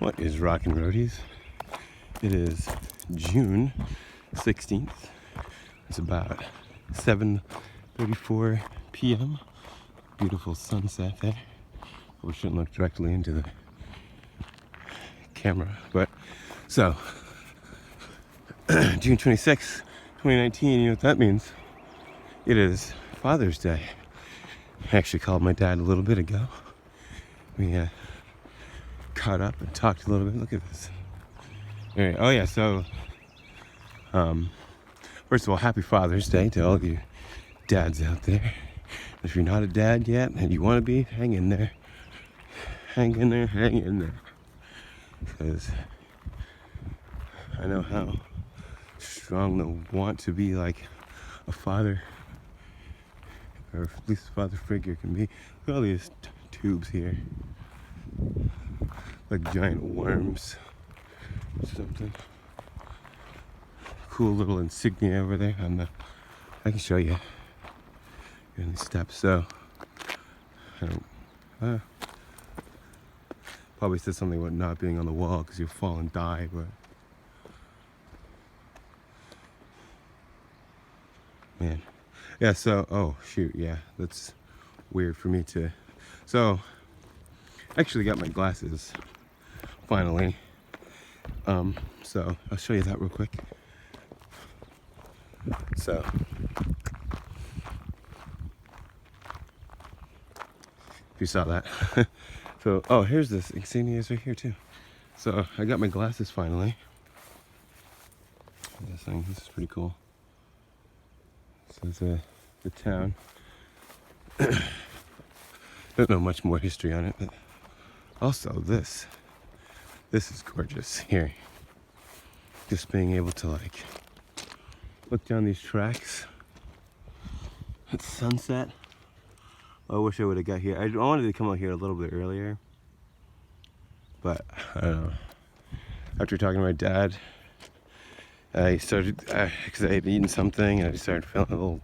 What is rockin' roadies? It is June 16th. It's about 7:34 p.m. Beautiful sunset there. We shouldn't look directly into the camera, but so June 26th, 2019, you know what that means? It is Father's Day. I actually called my dad a little bit ago. We caught up and talked a little bit. Look at this. Anyway, oh yeah, so first of all, happy Father's Day to all of you dads out there. If you're not a dad yet and you want to be, hang in there. Hang in there, hang in there. Because I know how strong the want to be like a father, or at least a father figure can be. Look at all these tubes here. Like giant worms or something. Cool little insignia over there on the, I can show you in the steps. So I don't probably said something about not being on the wall because you'll fall and die, but man, yeah. So oh shoot, yeah, that's weird for me to. So I actually got my glasses finally. So I'll show you that real quick. So if you saw that. So oh, here's this insignia right here too. So I got my glasses finally. This is pretty cool. This is the town. Don't know much more history on it, but also this is gorgeous here. Just being able to like look down these tracks at sunset. I wish I would have got here. I wanted to come out here a little bit earlier, but I don't know. After talking to my dad, I started, because I had eaten something and I started feeling a little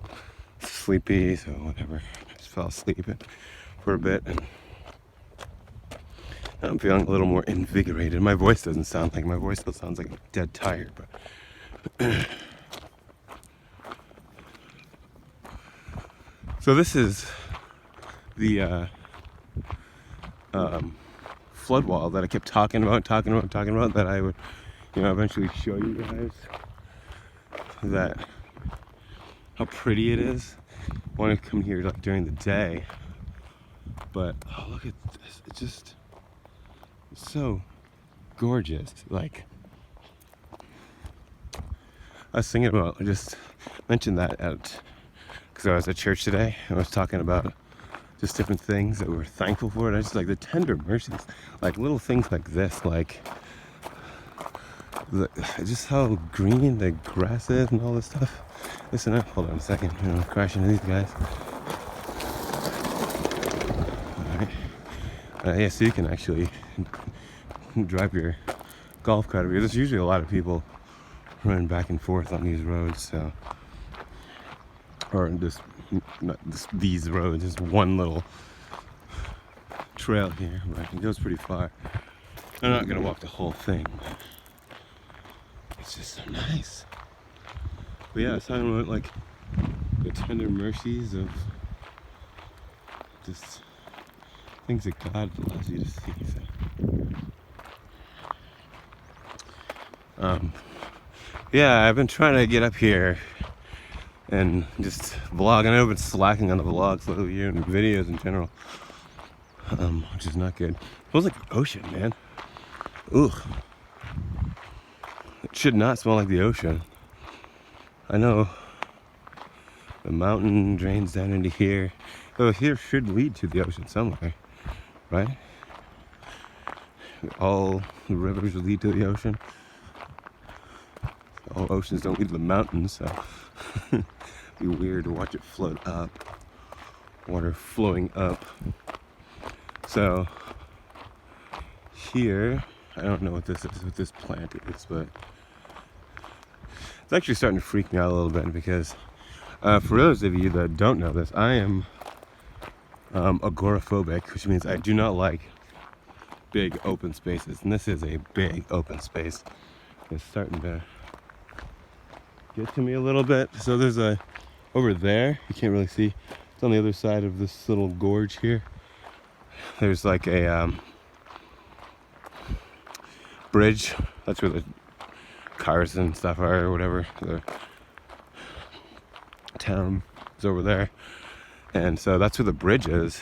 sleepy, so whatever. I just fell asleep for a bit, and I'm feeling a little more invigorated. My voice doesn't sound like, my voice still sounds like I'm dead tired, but so this is the flood wall that I kept talking about that I would, eventually show you guys that how pretty it is. I want to come here like during the day, but oh, look at this. It's so gorgeous. Like, I was thinking about, I just mentioned that because I was at church today. I was talking about just different things that we were thankful for, and I just like the tender mercies, like little things like this, like just how green the grass is and all this stuff. Listen up, hold on a second, I'm crashing into these guys. Alright, yeah, so you can actually drive your golf cart over here. There's usually a lot of people running back and forth on these roads, so, or these roads, just one little trail here, but it goes pretty far. I'm not gonna walk the whole thing, but it's just so nice. But yeah, I was talking about like the tender mercies of just things that God allows you to see. So, yeah, I've been trying to get up here and just vlog. I know I've been slacking on the vlogs lately and videos in general, which is not good. It smells like the ocean, man. Ugh. It should not smell like the ocean. I know the mountain drains down into here. So here should lead to the ocean somewhere, right? All the rivers lead to the ocean. All oceans don't lead to the mountains, so it'd be weird to watch it float up. Water flowing up. So here, I don't know what this is, what this plant is, but it's actually starting to freak me out a little bit because for those of you that don't know this, I am agoraphobic, which means I do not like big open spaces, and this is a big open space. It's starting to get to me a little bit. So there's a, over there, you can't really see, it's on the other side of this little gorge here. There's like a bridge. That's where the cars and stuff are, or whatever. The town is over there, and so that's where the bridge is.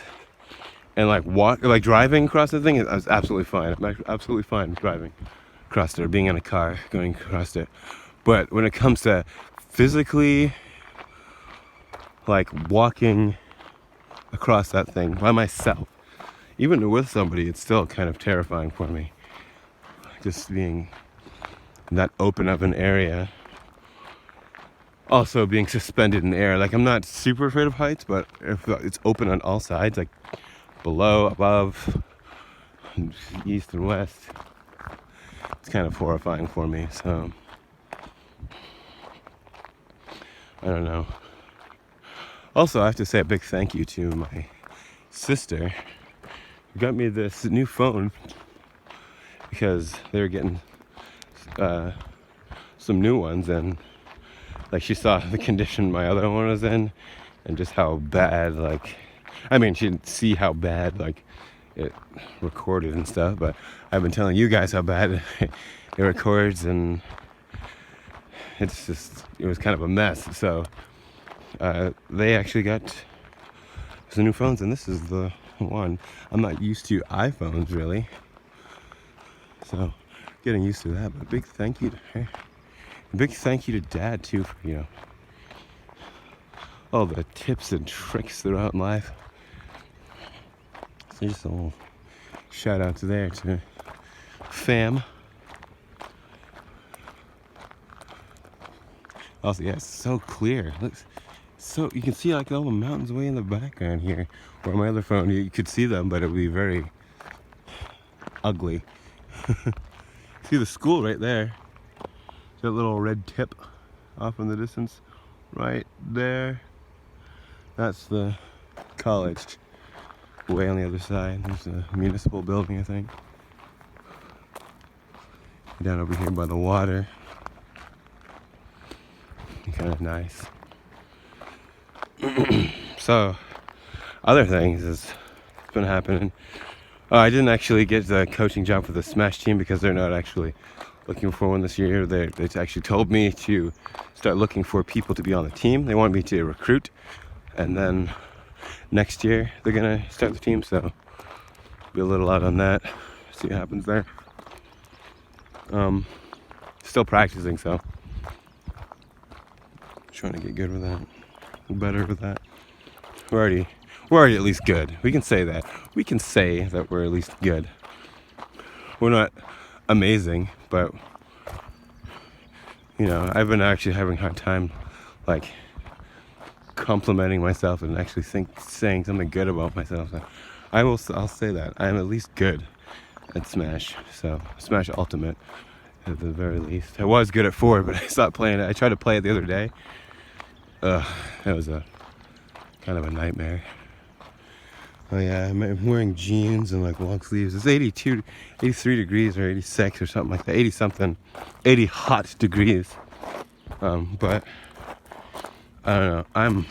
And like driving across the thing is absolutely fine. I'm absolutely fine driving across it, or being in a car going across it. But when it comes to physically like walking across that thing by myself, even with somebody, it's still kind of terrifying for me. Just being in that open of an area. Also being suspended in the air. Like, I'm not super afraid of heights, but if it's open on all sides, like below, above, east and west, it's kind of horrifying for me. So I don't know. Also, I have to say a big thank you to my sister who got me this new phone, because they were getting some new ones, and like she saw the condition my other one was in, and just how bad, like, I mean, she didn't see how bad like it recorded and stuff, but I've been telling you guys how bad it records, and it's just, it was kind of a mess. So they actually got some new phones, and this is the one. I'm not used to iPhones really, so getting used to that. But big thank you to her. Big thank you to Dad too for, you know, all the tips and tricks throughout life. So just a little shout out to there to fam. Also, yeah, it's so clear. It looks so, you can see like all the mountains way in the background here. Where my other phone, you could see them, but it would be very ugly. See the school right there. That little red tip off in the distance, right there. That's the college. Way on the other side, there's a municipal building, I think. Down over here by the water. Kind of nice. So, other things has been happening. I didn't actually get the coaching job for the Smash team because they're not actually looking for one this year. They actually told me to start looking for people to be on the team. They want me to recruit, and then next year they're gonna start the team. So be a little out on that. See what happens there. Still practicing, so trying to get good with that, better with that. We're already at least good. We can say that. We can say that we're at least good. We're not amazing, but you know, I've been actually having a hard time like complimenting myself and actually saying something good about myself. So I'll say that I'm at least good at Smash. So Smash Ultimate at the very least. I was good at 4, but I stopped playing it. I tried to play it the other day. That was a kind of a nightmare. Oh yeah, I'm wearing jeans and like long sleeves. It's 83 degrees or 86 or something like that. 80 something, 80 hot degrees. But I don't know. I'm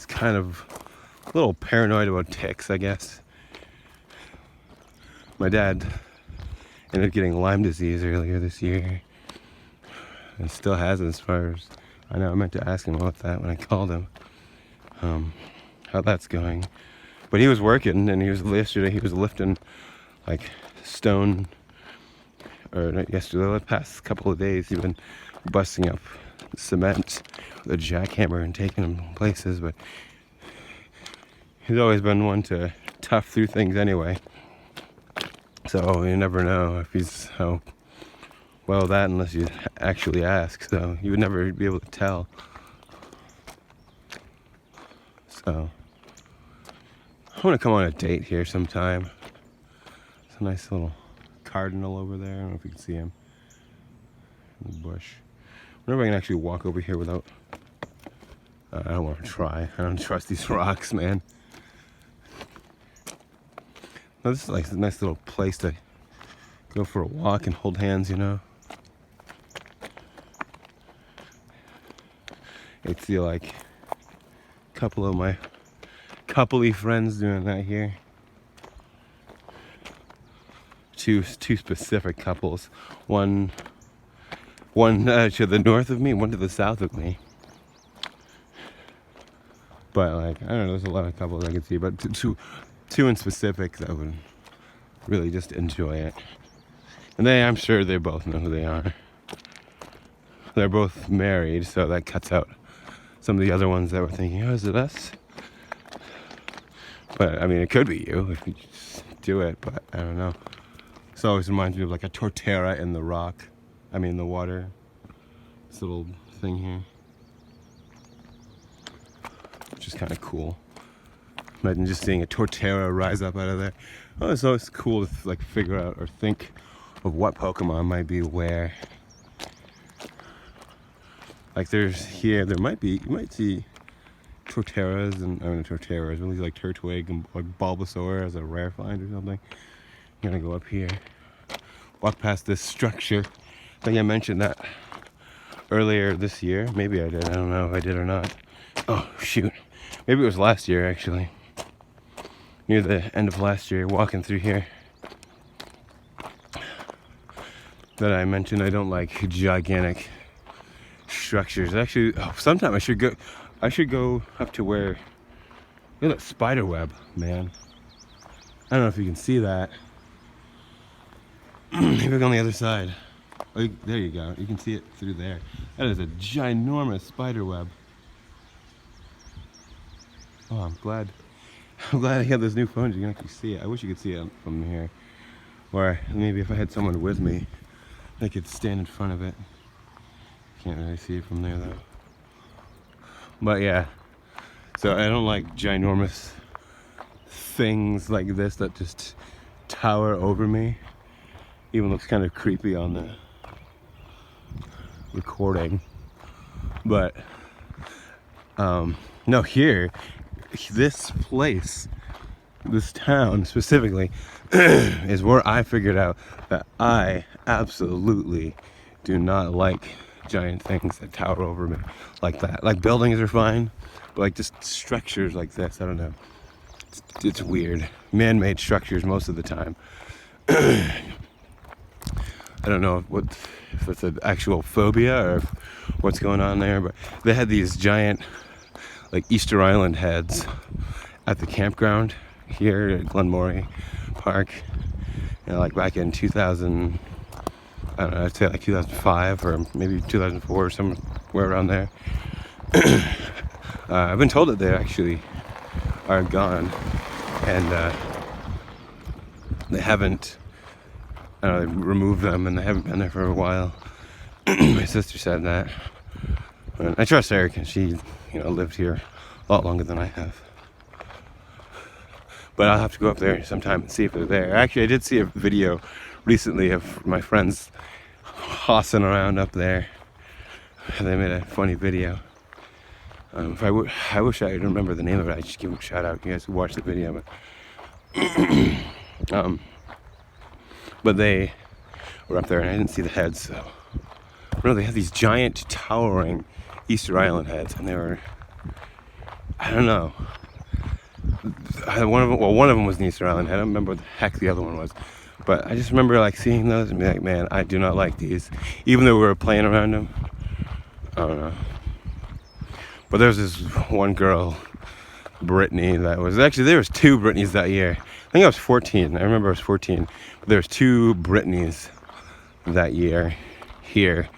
kind of a little paranoid about ticks, I guess. My dad ended up getting Lyme disease earlier this year. And still has it, as far as I know. I meant to ask him about that when I called him. How that's going. But he was working, and yesterday he was lifting like stone, or not yesterday, the past couple of days he's been busting up cement with a jackhammer and taking them places. But he's always been one to tough through things anyway. So you never know if he's how well that, unless you actually ask. So you would never be able to tell. So I want to come on a date here sometime. It's a nice little cardinal over there. I don't know if you can see him in the bush. I wonder if I can actually walk over here without... I don't want to try. I don't trust these rocks, man. Oh, this is like a nice little place to go for a walk and hold hands, you know. I see like a couple of my coupley friends doing that here. Two specific couples. One to the north of me, one to the south of me. But like, I don't know, there's a lot of couples I can see, but two in specific that would really just enjoy it. And I'm sure they both know who they are. They're both married, so that cuts out some of the other ones that were thinking, oh, is it us? But I mean, it could be you if you just do it, but I don't know. This always reminds me of like a tortera in the rock. I mean, the water. This little thing here. Which is kind of cool. Imagine just seeing a tortera rise up out of there. Oh, it's always cool to like figure out or think of what Pokemon might be where. Like there might be, you might see Torterras and, I mean Torterras, really like Turtwig and like Bulbasaur as a rare find or something. I'm gonna go up here, walk past this structure. I think I mentioned that earlier this year. Maybe I did, I don't know if I did or not. Oh shoot, maybe it was last year actually. Near the end of last year, walking through here. That I mentioned I don't like gigantic structures. Actually, sometime I should go up to where, look at that spider web, man. I don't know if you can see that. Maybe look on the other side. Oh, there you go. You can see it through there. That is a ginormous spider web. Oh, I'm glad I have this new phone. You can actually see it. I wish you could see it from here. Or maybe if I had someone with me, I could stand in front of it. Can't really see it from there though. But yeah, so I don't like ginormous things like this that just tower over me. Even looks kind of creepy on the recording. But no, here, this place, this town specifically, is where I figured out that I absolutely do not like giant things that tower over me like that. Like buildings are fine, but like just structures like this, I don't know. It's weird. Man-made structures most of the time. I don't know if it's an actual phobia or what's going on there, but they had these giant like Easter Island heads at the campground here at Glenmorey Park. You know, like back in 2000, I don't know, I'd say like 2005 or maybe 2004 or somewhere around there. I've been told that they actually are gone, and they haven't, I don't know, they removed them and they haven't been there for a while. My sister said that. And I trust Eric, she, lived here a lot longer than I have. But I'll have to go up there sometime and see if they're there. Actually, I did see a video recently of my friends hossing around up there. They made a funny video. I wish I could remember the name of it. I'd just give them a shout out. You guys who watch the video. But they were up there and I didn't see the heads. So they had these giant towering Easter Island heads, and they were, I don't know. One of them was an Easter Island head. I don't remember what the heck the other one was. But I just remember like seeing those and being like, man, I do not like these. Even though we were playing around them. I don't know. But there was this one girl, Brittany, that was, actually there was two Brittany's that year. I think I was 14. I remember I was 14. But there was two Brittany's that year here.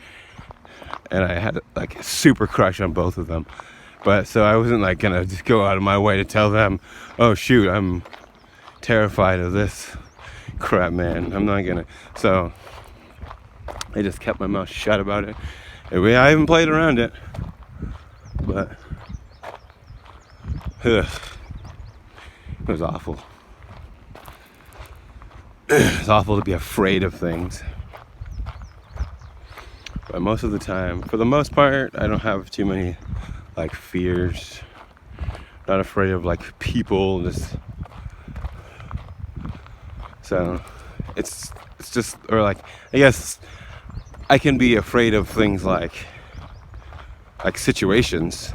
And I had like a super crush on both of them. But so I wasn't like gonna just go out of my way to tell them, oh shoot, I'm terrified of this crap, man. I'm not gonna. So I just kept my mouth shut about it. Anyway, I haven't played around it, but it was awful. It's awful to be afraid of things. But most of the time, for the most part, I don't have too many like fears. Not afraid of like people. Just So it's just, or like, I guess I can be afraid of things like situations,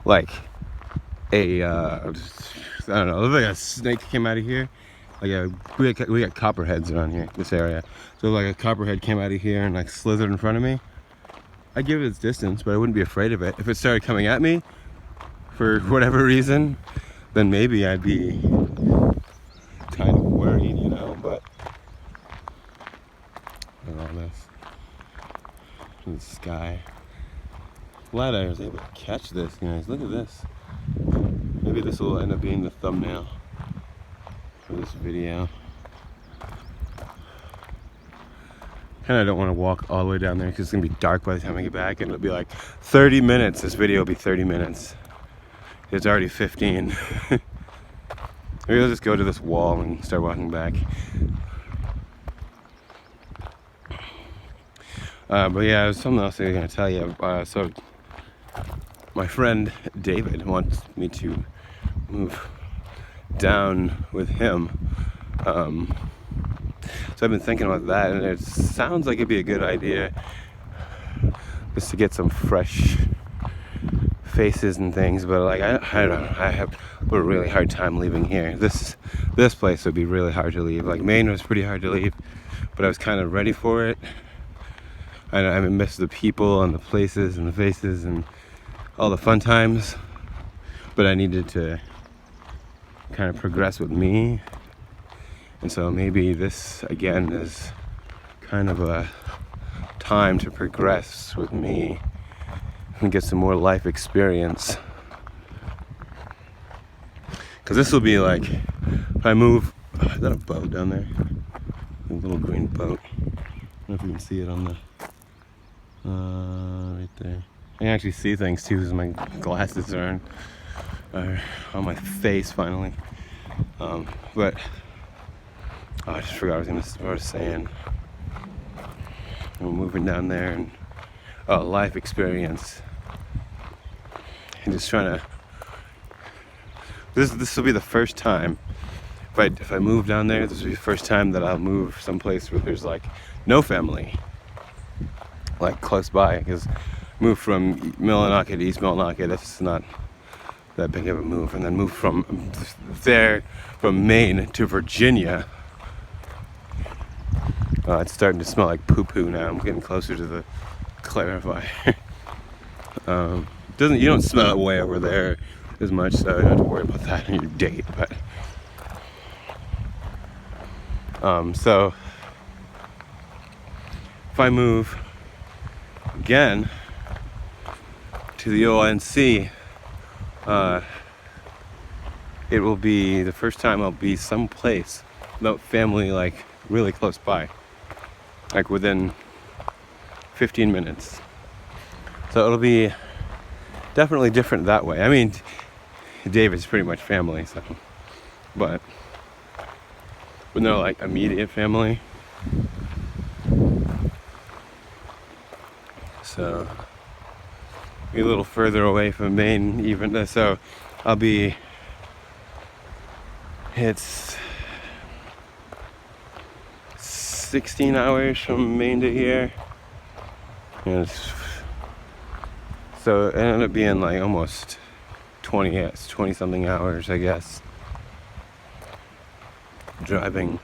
like I don't know, like a snake came out of here. Like we got copperheads around here, this area. So like a copperhead came out of here and like slithered in front of me. I'd give it its distance, but I wouldn't be afraid of it. If it started coming at me for whatever reason, then maybe I'd be kind of worried, you know. But look at all this in the sky. Glad I was able to catch this, guys. Look at this. Maybe this will end up being the thumbnail for this video. Kind of don't want to walk all the way down there because it's gonna be dark by the time I get back, and it'll be like 30 minutes. This video will be 30 minutes. It's already 15. Maybe I'll just go to this wall and start walking back. But yeah, there's something else I was gonna tell you. So my friend David wants me to move down with him. So I've been thinking about that, and it sounds like it'd be a good idea just to get some fresh faces and things. But like I don't know, I have a really hard time leaving here. This place would be really hard to leave. Like Maine was pretty hard to leave, but I was kind of ready for it. I miss the people and the places and the faces and all the fun times, but I needed to kind of progress with me. And so maybe this again is kind of a time to progress with me and get some more life experience. Because this will be like, if I move, is that a boat down there? A little green boat. I don't know if you can see it on the, right there. I can actually see things too because my glasses are on my face finally. But I just forgot what I was saying. We're moving down there and life experience. And just trying to. This will be the first time. If I move down there, this will be the first time that I'll move someplace where there's like no family, like close by. Because move from Millinocket to East Millinocket, that's not that big of a move. And then move from Maine to Virginia. It's starting to smell like poo-poo now. I'm getting closer to the clarifier. You don't smell it way over there as much, so you don't have to worry about that on your date. But so if I move again to the ONC, it will be the first time I'll be someplace without family, like really close by, like within 15 minutes. So it'll be definitely different that way. I mean, David's pretty much family, so, but with no like immediate family. So be a little further away from Maine even. So it's 16 hours from Maine to here. And so it ended up being like almost 20 something hours, I guess, driving.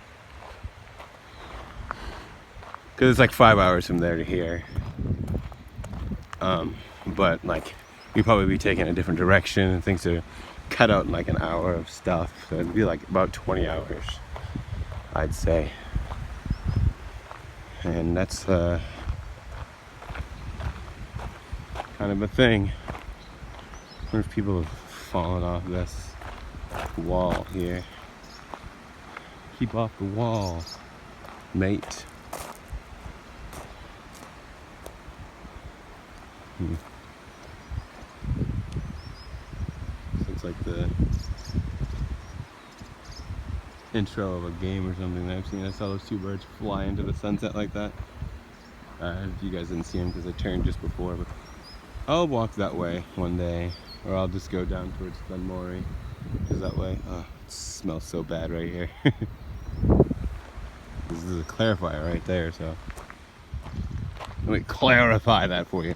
Because it's like 5 hours from there to here. But like we'd probably be taking a different direction and things to cut out in like an hour of stuff. So it'd be like about 20 hours, I'd say. And that's kind of a thing. I wonder if people have fallen off this wall here. Keep off the wall, mate. Looks like the intro of a game or something that I've seen. I saw those two birds fly into the sunset like that. If you guys didn't see them because I turned just before, but I'll walk that way one day, or I'll just go down towards Glenmorey, because that way, it smells so bad right here. This is a clarifier right there, so let me clarify that for you.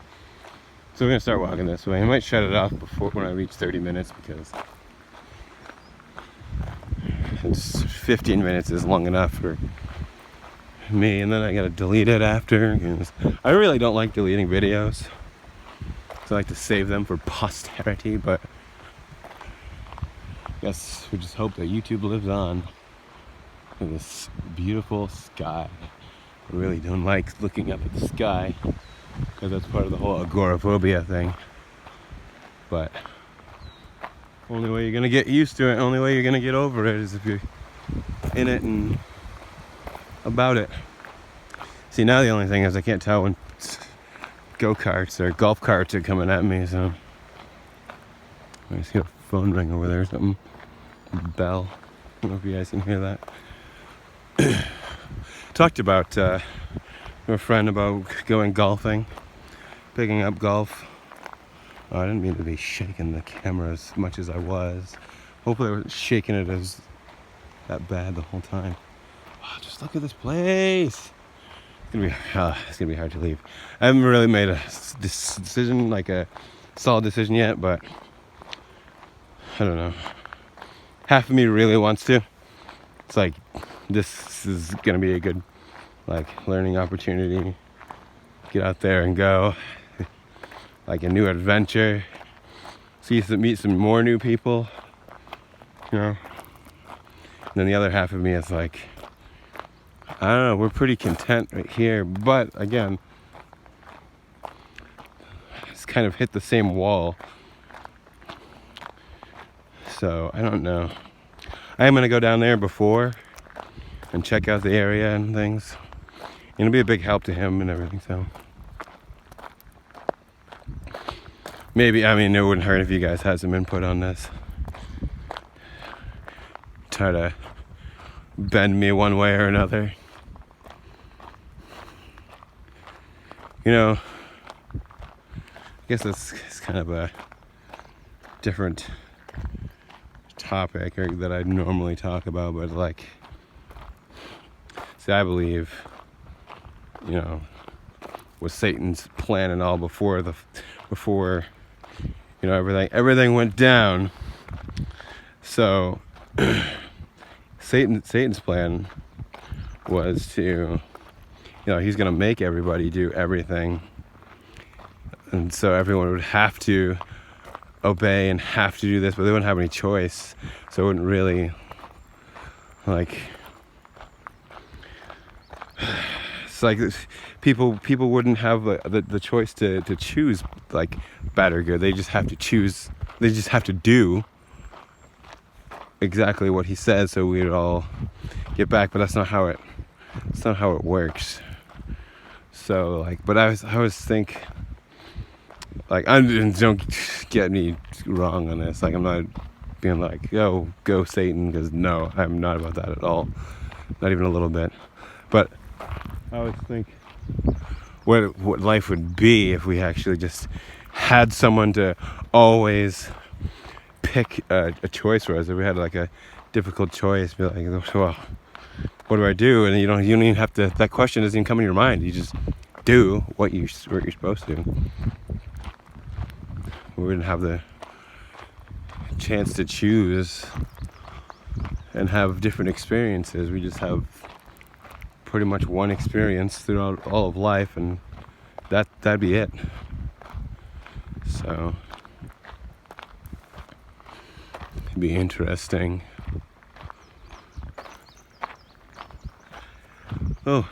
So we're gonna start walking this way. I might shut it off before when I reach 30 minutes because it's 15 minutes is long enough for me, and then I gotta delete it after. I really don't like deleting videos, so I like to save them for posterity, but I guess we just hope that YouTube lives on in this beautiful sky. I really don't like looking up at the sky because that's part of the whole agoraphobia thing, but only way you're gonna get used to it, only way you're gonna get over it is if you're in it and about it. See, now the only thing is I can't tell when go-karts or golf carts are coming at me, so I see a phone ring over there or something. Bell. I don't know if you guys can hear that. Talked about a friend about going golfing, picking up golf. Oh, I didn't mean to be shaking the camera as much as I was. Hopefully I wasn't shaking it as that bad the whole time. Oh, just look at this place. It's gonna be hard to leave. I haven't really made a decision, like a solid decision yet, but I don't know. Half of me really wants to. It's like this is gonna be a good like learning opportunity. Get out there and go. Like a new adventure. Meet some more new people. You know. And then the other half of me is like, I don't know, we're pretty content right here, but again, it's kind of hit the same wall. So I don't know. I am gonna go down there before and check out the area and things. It'll be a big help to him and everything, so maybe, I mean, it wouldn't hurt if you guys had some input on this. Try to bend me one way or another. You know, I guess it's kind of a different topic that I normally talk about, but like, see, I believe, you know, was Satan's plan and all before you know, everything went down. So Satan's plan was to, you know, he's going to make everybody do everything, and so everyone would have to obey and have to do this, but they wouldn't have any choice. So it wouldn't really, like, it's like people wouldn't have the choice to choose like bad or good. They just have to choose. They just have to do exactly what he says, so we'd all get back. But that's not how it works. So like, but I was think, like, don't get me wrong on this. Like, I'm not being like, yo, go Satan, because no, I'm not about that at all. Not even a little bit. But I always think what life would be if we actually just had someone to always pick a choice for us. If we had like a difficult choice, be like, well, what do I do? And you don't even have to. That question doesn't even come in your mind. You just do what you're supposed to. We wouldn't have the chance to choose and have different experiences. We just have pretty much one experience throughout all of life, and that'd be it. So it'd be interesting. Oh,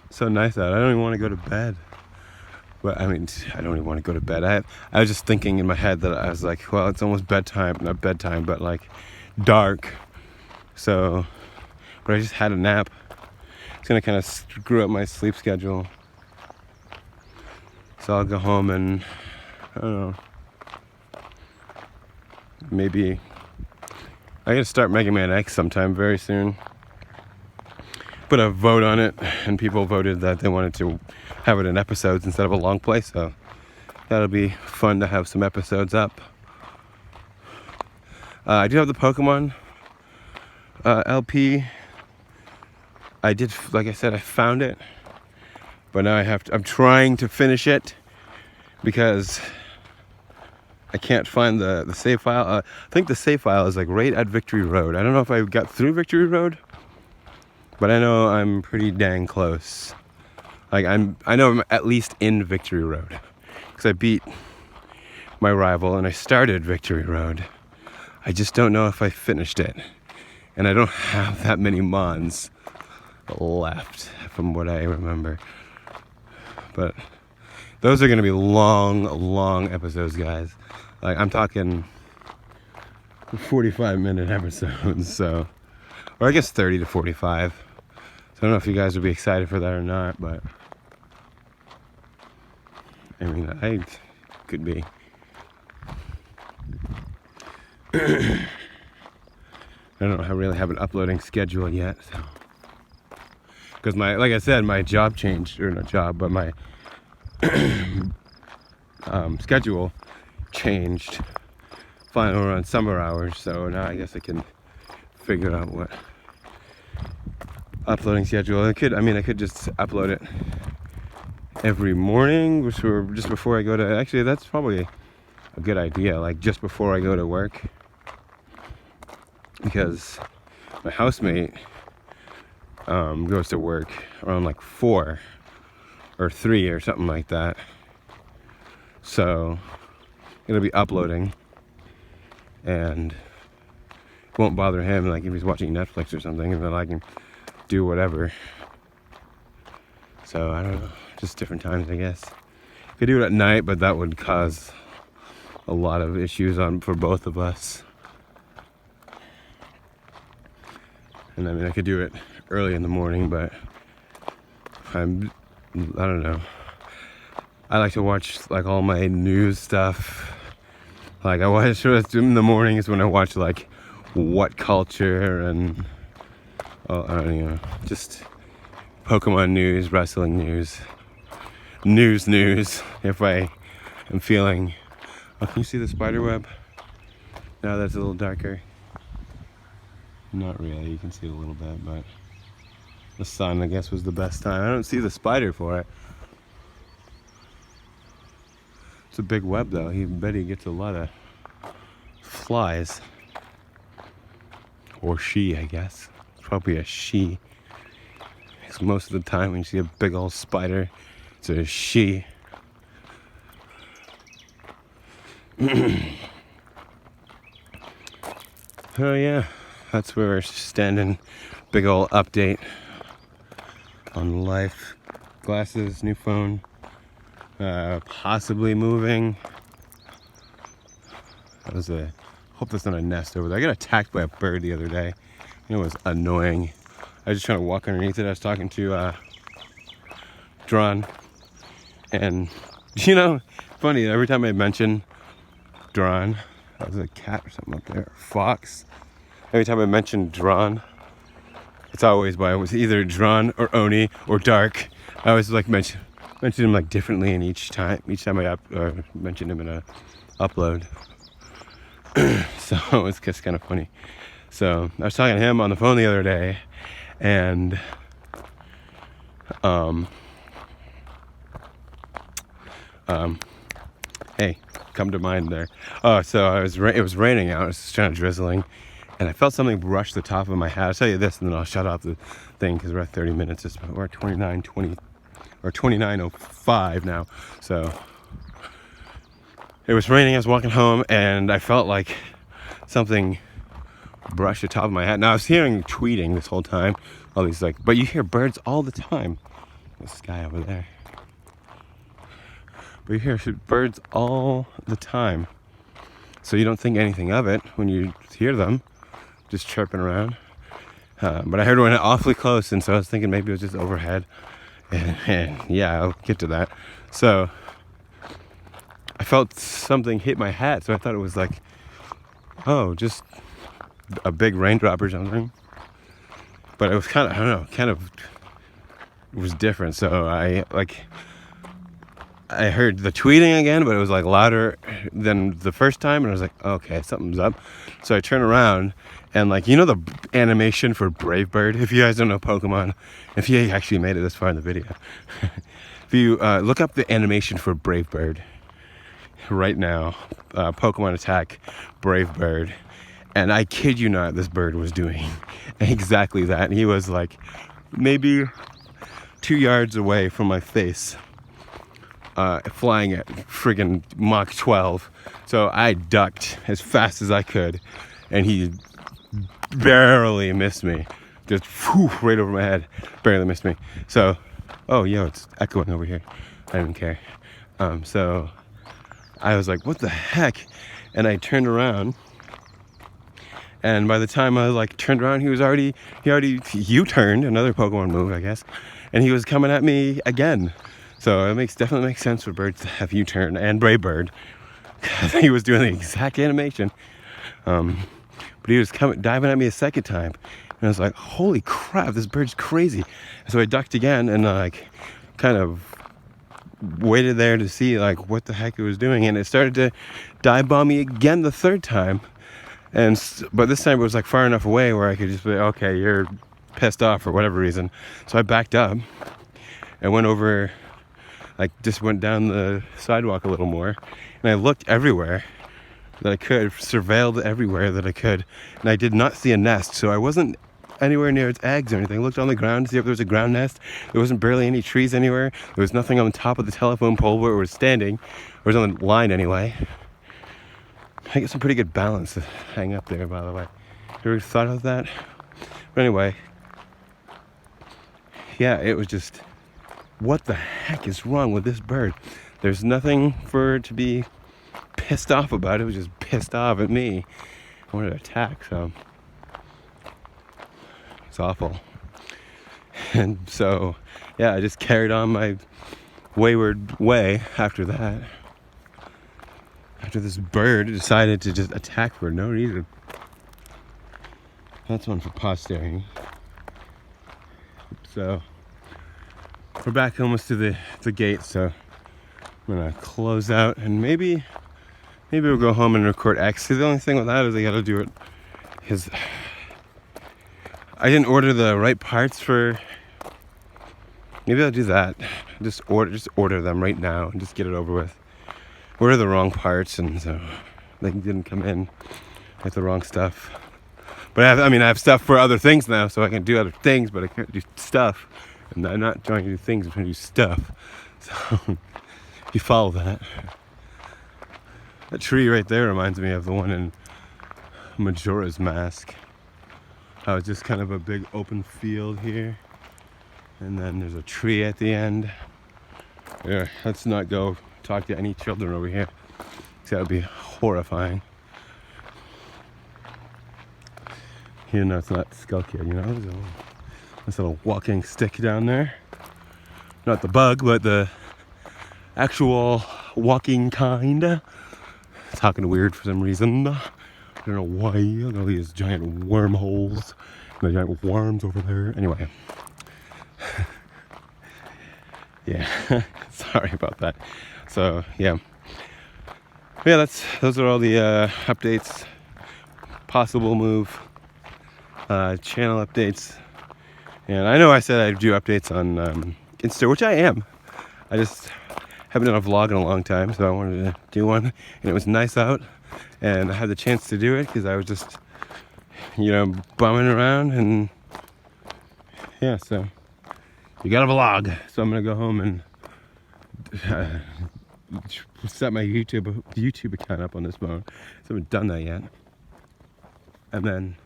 so nice out. I don't even want to go to bed. But I mean, I don't even want to go to bed. I was just thinking in my head that I was like, well, it's almost bedtime. Not bedtime, but like dark. So, but I just had a nap. It's gonna kind of screw up my sleep schedule. So I'll go home and, I don't know, maybe I gotta start Mega Man X sometime very soon. Put a vote on it, and people voted that they wanted to have it in episodes instead of a long play, so that'll be fun to have some episodes up. I do have the Pokemon LP. I did, like I said, I found it, but now I'm trying to finish it because I can't find the save file. I think the save file is like right at Victory Road. I don't know if I got through Victory Road, but I know I'm pretty dang close. Like I know I'm at least in Victory Road because I beat my rival and I started Victory Road. I just don't know if I finished it, and I don't have that many mons left from what I remember. But those are gonna be long episodes, guys. Like I'm talking 45-minute episodes, so, or I guess 30 to 45. So I don't know if you guys would be excited for that or not, but I mean, I could be. I don't really have an uploading schedule yet, so. Because like I said, my job changed, or not job, but my schedule changed finally around summer hours. So now I guess I can figure out what uploading schedule. I could just upload it every morning, which were just before I go to. Actually, that's probably a good idea. Like just before I go to work, because my housemate goes to work around like 4 or 3 or something like that. So it'll be uploading and it won't bother him, like if he's watching Netflix or something, and then I can do whatever. So I don't know, just different times, I guess. Could do it at night, but that would cause a lot of issues for both of us. And I mean, I could do it early in the morning, but I don't know. I like to watch like all my news stuff. Like I watch in the mornings when I watch like What Culture and I don't know, just Pokemon news, wrestling news, news. If I am feeling, oh, can you see the spider web? Now that's a little darker. Not really, you can see it a little bit, but the sun, I guess, was the best time. I don't see the spider for it. It's a big web, though. I bet he gets a lot of flies. Or she, I guess. It's probably a she. Because most of the time when you see a big old spider, it's a she. Oh yeah, that's where we're standing. Big old update on life. Glasses, new phone, possibly moving. Hope that's not a nest over there. I got attacked by a bird the other day. It was annoying. I was just trying to walk underneath it. I was talking to Dron, and funny, every time I mention Dron, that was a cat or something up there, or fox. Every time I mention Dron, it's always it was either Dron or Oni or Dark. I always like mention him like differently in each time I mention him in a upload. So it's just kind of funny. So I was talking to him on the phone the other day, and hey, come to mind there. Oh, so it was raining out. It was kind of drizzling, and I felt something brush the top of my hat. I'll tell you this, and then I'll shut off the thing because we're at 30 minutes. We're at 29:05 now. So it was raining. I was walking home, and I felt like something brushed the top of my hat. Now I was hearing tweeting this whole time. All these but you hear birds all the time. This guy over there. But you hear birds all the time. So you don't think anything of it when you hear them just chirping around. But I heard one awfully close, and so I was thinking maybe it was just overhead. And yeah, I'll get to that. So I felt something hit my hat, so I thought it was like, oh, just a big raindrop or something. But it was kind of, it was different. So I heard the tweeting again, but it was like louder than the first time, and I was like, okay, something's up. So I turn around, And like, you know the animation for Brave Bird? If you guys don't know Pokemon, if you actually made it this far in the video, if you look up the animation for Brave Bird right now, Pokemon Attack Brave Bird, and I kid you not, this bird was doing exactly that. He was like maybe 2 yards away from my face, flying at friggin' Mach 12. So I ducked as fast as I could, and he barely missed me. Just whew, right over my head, barely missed me. So, oh, yo, it's echoing over here. I didn't care. So I was like, what the heck? And I turned around, and by the time I like turned around, he already U-turned, another Pokemon move, I guess, and he was coming at me again. So it definitely makes sense for birds to have U-turn, and Brave Bird, because he was doing the exact animation. But he was diving at me a second time, and I was like, holy crap, this bird's crazy. And so I ducked again, and like kind of waited there to see like what the heck it was doing, and it started to dive bomb me again the third time. But this time it was like far enough away where I could just be like, okay, you're pissed off for whatever reason. So I backed up and went over, like just went down the sidewalk a little more, and I looked everywhere that I could, surveilled everywhere that I could, and I did not see a nest. So I wasn't anywhere near its eggs or anything. I looked on the ground to see if there was a ground nest. There wasn't barely any trees anywhere. There was nothing on the top of the telephone pole where it was standing, or it was on the line anyway. I get some pretty good balance to hang up there, by the way. You ever thought of that? But anyway, yeah, it was just, what the heck is wrong with this bird? There's nothing for it to be pissed off about. It was just pissed off at me. I wanted to attack, so it's awful. And so, yeah, I just carried on my wayward way after that. After this bird decided to just attack for no reason. That's one for posterity. So we're back almost to the gate, so I'm gonna close out, and maybe we'll go home and record X. See, the only thing with that is I gotta do it because I didn't order the right parts for. Maybe I'll do that. Just order them right now and just get it over with. Order the wrong parts, and so they didn't come in with the wrong stuff. But I have stuff for other things now, so I can do other things, but I can't do stuff. And I'm not trying to do things, I'm trying to do stuff. So if you follow that. That tree right there reminds me of the one in Majora's Mask. How it's just kind of a big open field here, and then there's a tree at the end. Yeah, let's not go talk to any children over here, because that would be horrifying. You know, it's not Skull Kid, you know, there's this little walking stick down there. Not the bug, but the actual walking kind. Talking weird for some reason. I don't know why. Look at all these giant wormholes and the giant worms over there. Anyway. Yeah, sorry about that. So yeah, those are all the updates, possible move, channel updates. And I know I said I'd do updates on Insta, which I am. I just haven't done a vlog in a long time, so I wanted to do one, and it was nice out, and I had the chance to do it because I was just, bumming around, and yeah, so you got a vlog. So I'm gonna go home and set my YouTube account up on this phone. So I haven't done that yet, and then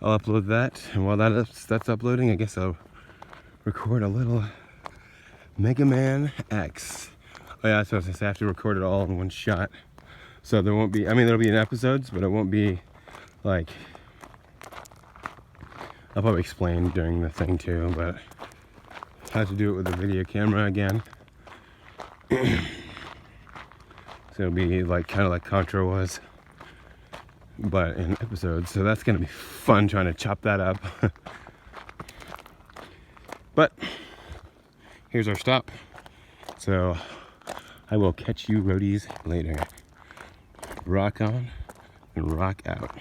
I'll upload that. And while that's uploading, I guess I'll record a little Mega Man X. Oh yeah, so I have to record it all in one shot. So there won't be. There'll be in episodes, but it won't be like. I'll probably explain during the thing too, but I have to do it with a video camera again. So it'll be like kind of like Contra was, but in episodes. So that's gonna be fun trying to chop that up. But here's our stop. So I will catch you roadies later. Rock on and rock out.